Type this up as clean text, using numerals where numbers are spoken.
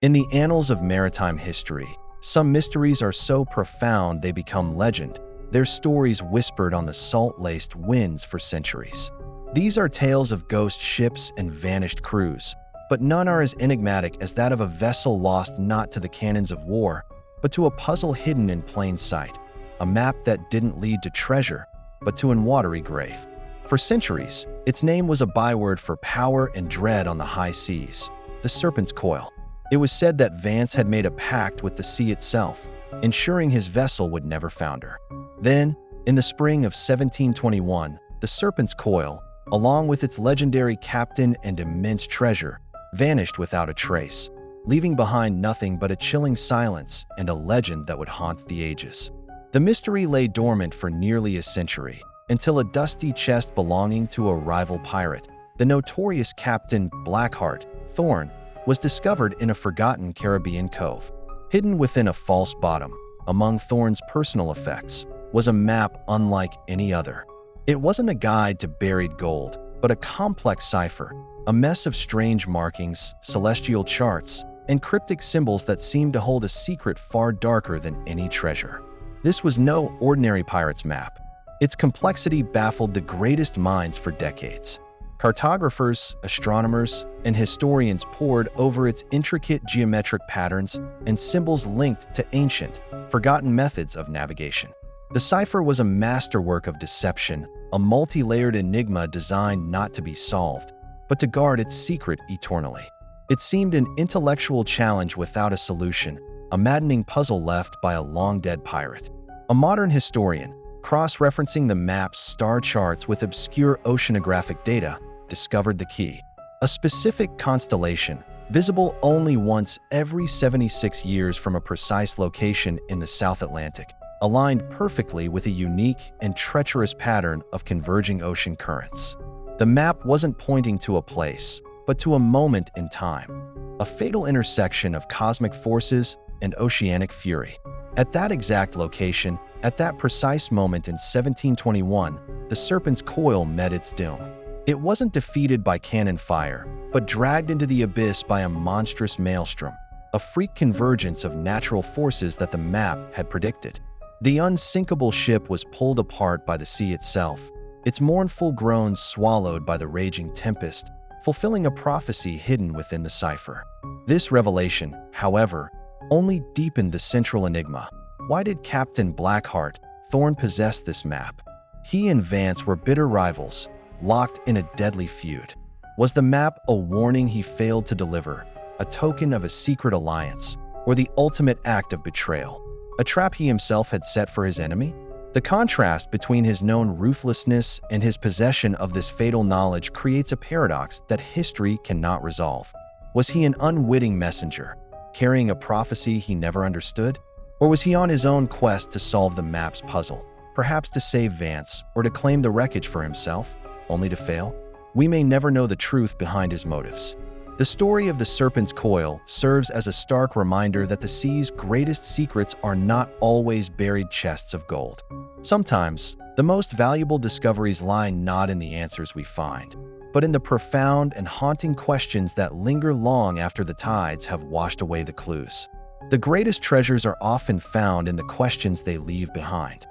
In the annals of maritime history, some mysteries are so profound they become legend, their stories whispered on the salt-laced winds for centuries. These are tales of ghost ships and vanished crews, but none are as enigmatic as that of a vessel lost not to the cannons of war, but to a puzzle hidden in plain sight, a map that didn't lead to treasure, but to an watery grave. For centuries, its name was a byword for power and dread on the high seas, the Serpent's Coil. It was said that Vance had made a pact with the sea itself, ensuring his vessel would never founder. Then, in the spring of 1721, the Serpent's Coil, along with its legendary captain and immense treasure, vanished without a trace, leaving behind nothing but a chilling silence and a legend that would haunt the ages. The mystery lay dormant for nearly a century, until a dusty chest belonging to a rival pirate, the notorious Captain Blackheart Thorn, was discovered in a forgotten Caribbean cove. Hidden within a false bottom, among Thorn's personal effects, was a map unlike any other. It wasn't a guide to buried gold, but a complex cipher, a mess of strange markings, celestial charts, and cryptic symbols that seemed to hold a secret far darker than any treasure. This was no ordinary pirate's map. Its complexity baffled the greatest minds for decades. Cartographers, astronomers, and historians pored over its intricate geometric patterns and symbols linked to ancient, forgotten methods of navigation. The cipher was a masterwork of deception, a multi-layered enigma designed not to be solved, but to guard its secret eternally. It seemed an intellectual challenge without a solution, a maddening puzzle left by a long-dead pirate. A modern historian, cross-referencing the map's star charts with obscure oceanographic data, discovered the key. A specific constellation, visible only once every 76 years from a precise location in the South Atlantic, aligned perfectly with a unique and treacherous pattern of converging ocean currents. The map wasn't pointing to a place, but to a moment in time, a fatal intersection of cosmic forces and oceanic fury. At that exact location, at that precise moment in 1721, the Serpent's Coil met its doom. It wasn't defeated by cannon fire, but dragged into the abyss by a monstrous maelstrom, a freak convergence of natural forces that the map had predicted. The unsinkable ship was pulled apart by the sea itself, its mournful groans swallowed by the raging tempest, fulfilling a prophecy hidden within the cipher. This revelation, however, only deepened the central enigma. Why did Captain Blackheart Thorn possess this map? He and Vance were bitter rivals, locked in a deadly feud. Was the map a warning he failed to deliver, a token of a secret alliance, or the ultimate act of betrayal, a trap he himself had set for his enemy? The contrast between his known ruthlessness and his possession of this fatal knowledge creates a paradox that history cannot resolve. Was he an unwitting messenger, carrying a prophecy he never understood? Or was he on his own quest to solve the map's puzzle, perhaps to save Vance or to claim the wreckage for himself, only to fail? We may never know the truth behind his motives. The story of the Serpent's Coil serves as a stark reminder that the sea's greatest secrets are not always buried chests of gold. Sometimes, the most valuable discoveries lie not in the answers we find, but in the profound and haunting questions that linger long after the tides have washed away the clues. The greatest treasures are often found in the questions they leave behind.